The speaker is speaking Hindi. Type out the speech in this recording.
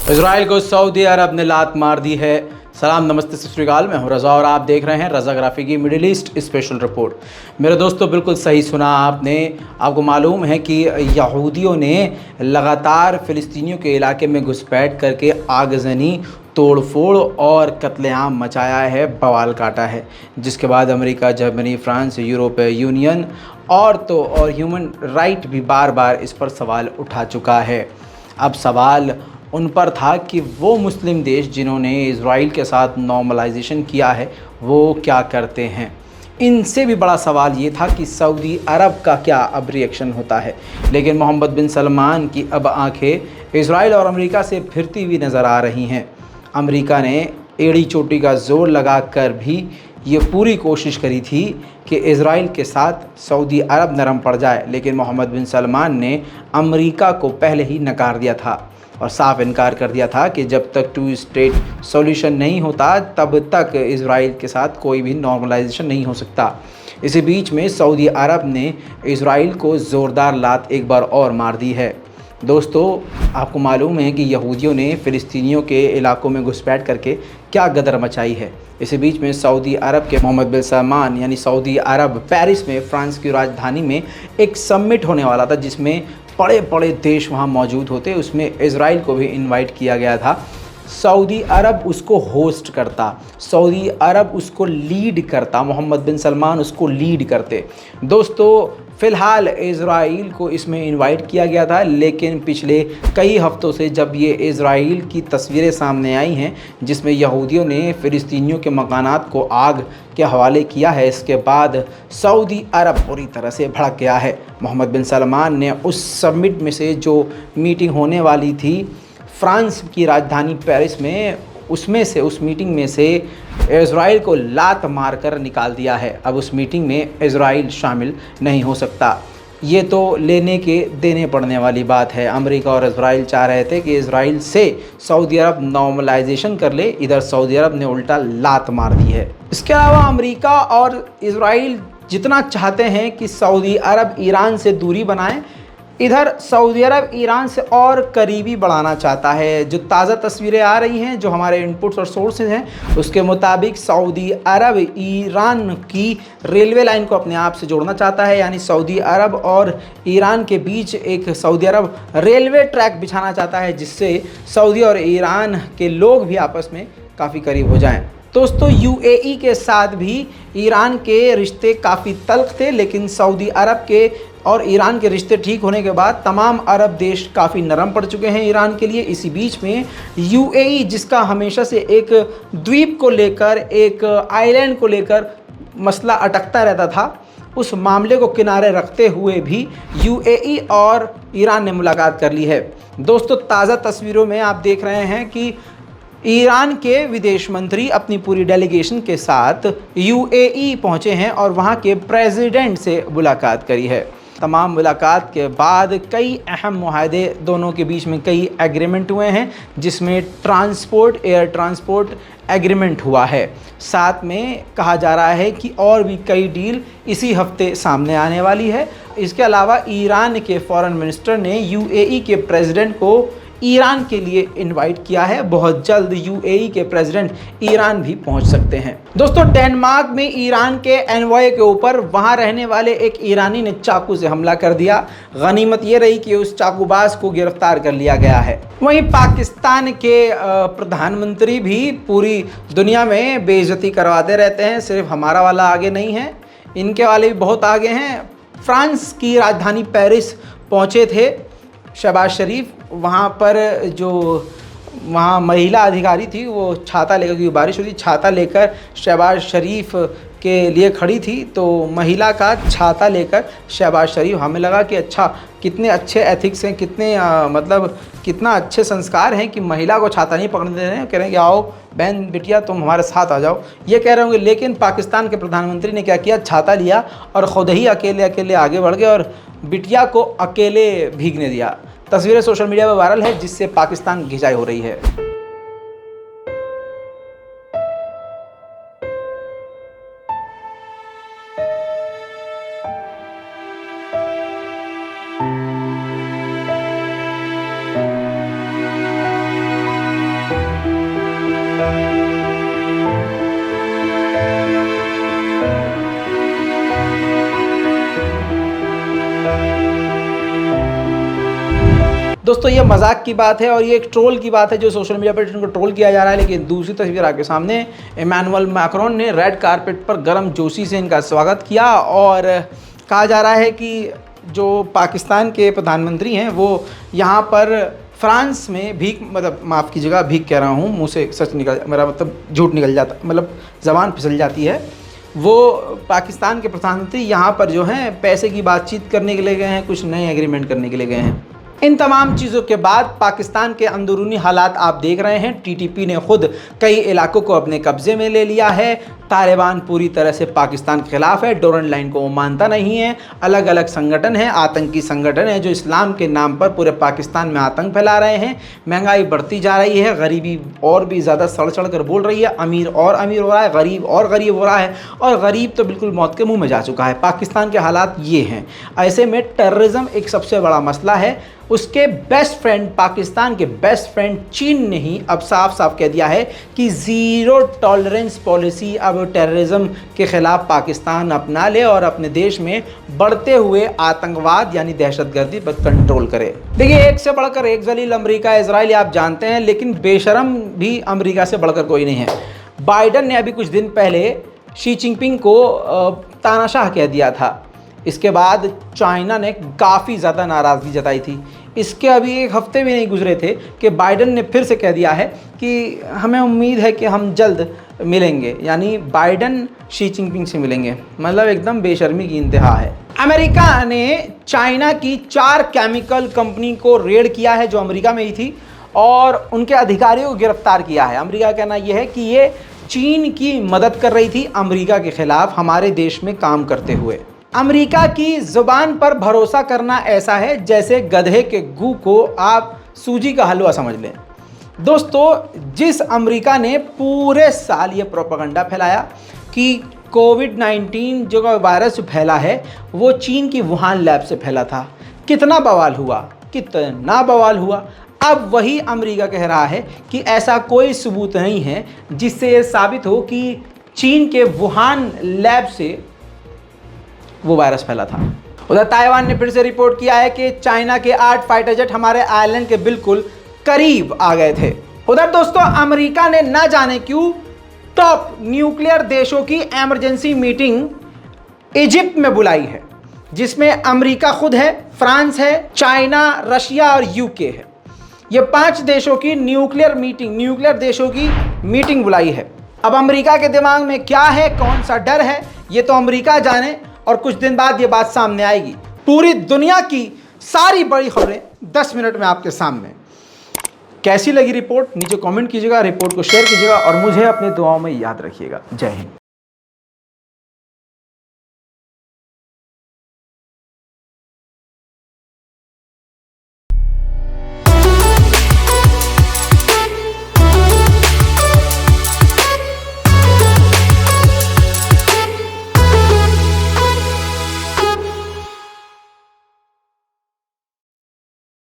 इजराइल को सऊदी अरब ने लात मार दी है। सलाम नमस्ते सत श्री अकाल, मैं हूं रज़ा और आप देख रहे हैं रज़ा ग्राफी की मिडिल ईस्ट स्पेशल रिपोर्ट। मेरे दोस्तों, बिल्कुल सही सुना आपने। आपको मालूम है कि यहूदियों ने लगातार फ़िलिस्तीनियों के इलाके में घुसपैठ करके आगजनी, तोड़फोड़ और कत्लेआम मचाया है, बवाल काटा है। जिसके बाद अमेरिका, जर्मनी, फ्रांस, यूरोपीय यूनियन और ह्यूमन राइट भी बार बार इस पर सवाल उठा चुका है। अब सवाल उन पर था कि वो मुस्लिम देश जिन्होंने इज़राइल के साथ नॉर्मलाइजेशन किया है वो क्या करते हैं। इनसे भी बड़ा सवाल ये था कि सऊदी अरब का क्या अब रिएक्शन होता है। लेकिन मोहम्मद बिन सलमान की अब आंखें इज़राइल और अमेरिका से फिरती हुई नज़र आ रही हैं। अमेरिका ने एड़ी चोटी का जोर लगा कर भी ये पूरी कोशिश करी थी कि इज़राइल के साथ सऊदी अरब नरम पड़ जाए, लेकिन मोहम्मद बिन सलमान ने अमेरिका को पहले ही नकार दिया था और साफ इनकार कर दिया था कि जब तक 2 स्टेट सॉल्यूशन नहीं होता तब तक इज़राइल के साथ कोई भी नॉर्मलाइजेशन नहीं हो सकता। इसी बीच में सऊदी अरब ने इज़राइल को ज़ोरदार लात एक बार और मार दी है। दोस्तों, आपको मालूम है कि यहूदियों ने फ़िलिस्तीनियों के इलाकों में घुसपैठ करके क्या गदर मचाई है। इसी बीच में सऊदी अरब के मोहम्मद बिन सलमान यानी सऊदी अरब पेरिस में, फ्रांस की राजधानी में एक समिट होने वाला था जिसमें बड़े बड़े देश वहाँ मौजूद होते। उसमें इज़राइल को भी इनवाइट किया गया था। सऊदी अरब उसको होस्ट करता, सऊदी अरब उसको लीड करता, मोहम्मद बिन सलमान उसको लीड करते। दोस्तों, फ़िलहाल इज़राइल को इसमें इनवाइट किया गया था, लेकिन पिछले कई हफ़्तों से जब ये इज़राइल की तस्वीरें सामने आई हैं जिसमें यहूदियों ने फ़िलिस्तीनियों के मकानात को आग के हवाले किया है, इसके बाद सऊदी अरब पूरी तरह से भड़क गया है। मोहम्मद बिन सलमान ने उस समिट में से जो मीटिंग होने वाली थी फ्रांस की राजधानी पेरिस में, उस मीटिंग में से इज़राइल को लात मारकर निकाल दिया है। अब उस मीटिंग में इज़राइल शामिल नहीं हो सकता। ये तो लेने के देने पड़ने वाली बात है। अमेरिका और इज़राइल चाह रहे थे कि इज़राइल से सऊदी अरब नॉर्मलाइजेशन कर ले, इधर सऊदी अरब ने उल्टा लात मार दी है। इसके अलावा अमेरिका और इज़राइल जितना चाहते हैं कि सऊदी अरब ईरान से दूरी बनाए, इधर सऊदी अरब ईरान से और करीबी बढ़ाना चाहता है। जो ताज़ा तस्वीरें आ रही हैं, जो हमारे इनपुट्स और सोर्सेज हैं, उसके मुताबिक सऊदी अरब ईरान की रेलवे लाइन को अपने आप से जोड़ना चाहता है। यानी सऊदी अरब और ईरान के बीच एक सऊदी अरब रेलवे ट्रैक बिछाना चाहता है, जिससे सऊदी और ईरान के लोग भी आपस में काफ़ी करीब हो जाएं। दोस्तों, यूएई के साथ भी ईरान के रिश्ते काफ़ी तल्ख थे, लेकिन सऊदी अरब के और ईरान के रिश्ते ठीक होने के बाद तमाम अरब देश काफ़ी नरम पड़ चुके हैं ईरान के लिए। इसी बीच में यूएई, जिसका हमेशा से एक द्वीप को लेकर, एक आइलैंड को लेकर मसला अटकता रहता था, उस मामले को किनारे रखते हुए भी यूएई और ईरान ने मुलाकात कर ली है। दोस्तों, ताज़ा तस्वीरों में आप देख रहे हैं कि ईरान के विदेश मंत्री अपनी पूरी डेलीगेशन के साथ यूएई पहुंचे हैं और वहां के प्रेसिडेंट से मुलाकात करी है। तमाम मुलाकात के बाद कई अहम मुआहदे दोनों के बीच में कई एग्रीमेंट हुए हैं, जिसमें एयर ट्रांसपोर्ट एग्रीमेंट हुआ है। साथ में कहा जा रहा है कि और भी कई डील इसी हफ्ते सामने आने वाली है। इसके अलावा ईरान के फॉरेन मिनिस्टर ने यूएई के प्रेसिडेंट को ईरान के लिए इनवाइट किया है। बहुत जल्द यूएई के प्रेसिडेंट ईरान भी पहुंच सकते हैं। दोस्तों, डेनमार्क में ईरान के एनवॉय के ऊपर वहां रहने वाले एक ईरानी ने चाकू से हमला कर दिया। गनीमत ये रही कि उस चाकूबाज को गिरफ्तार कर लिया गया है। वहीं पाकिस्तान के प्रधानमंत्री भी पूरी दुनिया में बेइज्जती करवाते रहते हैं। सिर्फ हमारा वाला आगे नहीं है, इनके वाले भी बहुत आगे हैं। फ्रांस की राजधानी पेरिस पहुंचे थे शहबाज शरीफ। वहाँ पर जो वहाँ महिला अधिकारी थी वो छाता लेकर, क्योंकि बारिश हुई थी, छाता लेकर शहबाज शरीफ के लिए खड़ी थी, तो महिला का छाता लेकर शहबाज शरीफ, हमें लगा कि अच्छा, कितने अच्छे एथिक्स हैं, कितने मतलब कितना अच्छे संस्कार हैं कि महिला को छाता नहीं पकड़ने दे रहे हैं, कह रहे हैं कि आओ बहन बिटिया तुम हमारे साथ आ जाओ, ये कह रहे होंगे। लेकिन पाकिस्तान के प्रधानमंत्री ने क्या किया, छाता लिया और ख़ुद ही अकेले अकेले आगे बढ़ गए और बिटिया को अकेले भीगने दिया। तस्वीरें सोशल मीडिया पर वायरल है, जिससे पाकिस्तान घिंचाई हो रही है। दोस्तों ये मजाक की बात है और ये एक ट्रोल की बात है जो सोशल मीडिया पर इनको ट्रोल किया जा रहा है। लेकिन दूसरी तस्वीर आपके सामने, इमैनुअल मैक्रोन ने रेड कारपेट पर गर्मजोशी से इनका स्वागत किया और कहा जा रहा है कि जो पाकिस्तान के प्रधानमंत्री हैं वो यहाँ पर फ्रांस में भीख, मतलब माफ़ कीजिएगा, भीख कह रहा हूँ, मुँह से सच निकल, मेरा मतलब झूठ निकल जाता, मतलब ज़बान फिसल जाती है। वो पाकिस्तान के प्रधानमंत्री यहाँ पर जो हैं पैसे की बातचीत करने के लिए गए हैं, कुछ नए एग्रीमेंट करने के लिए गए हैं। इन तमाम चीज़ों के बाद पाकिस्तान के अंदरूनी हालात आप देख रहे हैं। टीटीपी ने खुद कई इलाकों को अपने कब्जे में ले लिया है। तालिबान पूरी तरह से पाकिस्तान के खिलाफ है, डोरन लाइन को वो मानता नहीं है। अलग अलग संगठन हैं, आतंकी संगठन हैं जो इस्लाम के नाम पर पूरे पाकिस्तान में आतंक फैला रहे हैं। महंगाई बढ़ती जा रही है, गरीबी और भी ज़्यादा सड़ सड़ कर बोल रही है। अमीर और अमीर हो रहा है, गरीब और गरीब हो रहा है और गरीब तो बिल्कुल मौत के मुँह में जा चुका है। पाकिस्तान के हालात ये हैं। ऐसे में टेररिज्म एक सबसे बड़ा मसला है। उसके बेस्ट फ्रेंड, पाकिस्तान के बेस्ट फ्रेंड चीन ने ही अब साफ साफ कह दिया है कि ज़ीरो टॉलरेंस पॉलिसी अब टेररिज्म के ख़िलाफ़ पाकिस्तान अपना ले और अपने देश में बढ़ते हुए आतंकवाद यानी दहशतगर्दी पर कंट्रोल करे। देखिए, एक से बढ़कर एक जलील अमेरिका, इजराइल आप जानते हैं, लेकिन बेशरम भी अमेरिका से बढ़कर कोई नहीं है। बाइडन ने अभी कुछ दिन पहले शी जिनपिंग को तानाशाह कह दिया था। इसके बाद चाइना ने काफ़ी ज़्यादा नाराज़गी जताई थी। इसके अभी एक हफ्ते भी नहीं गुजरे थे कि बाइडन ने फिर से कह दिया है कि हमें उम्मीद है कि हम जल्द मिलेंगे, यानी बाइडन शी जिनपिंग से मिलेंगे। मतलब एकदम बेशर्मी की इंतहा है। अमेरिका ने चाइना की 4 केमिकल कंपनी को रेड किया है जो अमेरिका में ही थी और उनके अधिकारियों को गिरफ्तार किया है। अमेरिका का कहना यह है कि ये चीन की मदद कर रही थी अमेरिका के ख़िलाफ़ हमारे देश में काम करते हुए। अमेरिका की ज़ुबान पर भरोसा करना ऐसा है जैसे गधे के गू को आप सूजी का हलवा समझ लें। दोस्तों, जिस अमेरिका ने पूरे साल ये प्रोपेगेंडा फैलाया कि कोविड-19 जो वायरस फैला है वो चीन की वुहान लैब से फैला था, कितना बवाल हुआ, कितना बवाल हुआ। अब वही अमेरिका कह रहा है कि ऐसा कोई सबूत नहीं है जिससे ये साबित हो कि चीन के वुहान लैब से वो वायरस फैला था। उधर ताइवान ने फिर से रिपोर्ट किया है कि चाइना के 8 फाइटर जेट हमारे आइलैंड के बिल्कुल करीब आ गए थे। उधर दोस्तों, अमेरिका ने ना जाने क्यों टॉप न्यूक्लियर देशों की इमरजेंसी मीटिंग इजिप्ट में बुलाई है, जिसमें अमेरिका खुद है, फ्रांस है, चाइना, रशिया और यूके है। ये 5 देशों की न्यूक्लियर देशों की मीटिंग बुलाई है। अब अमेरिका के दिमाग में क्या है, कौन सा डर है, ये तो अमेरिका जाने और कुछ दिन बाद ये बात सामने आएगी। पूरी दुनिया की सारी बड़ी खबरें 10 मिनट में आपके सामने। कैसी लगी रिपोर्ट नीचे कमेंट कीजिएगा, रिपोर्ट को शेयर कीजिएगा और मुझे अपनी दुआओं में याद रखिएगा। जय हिंद।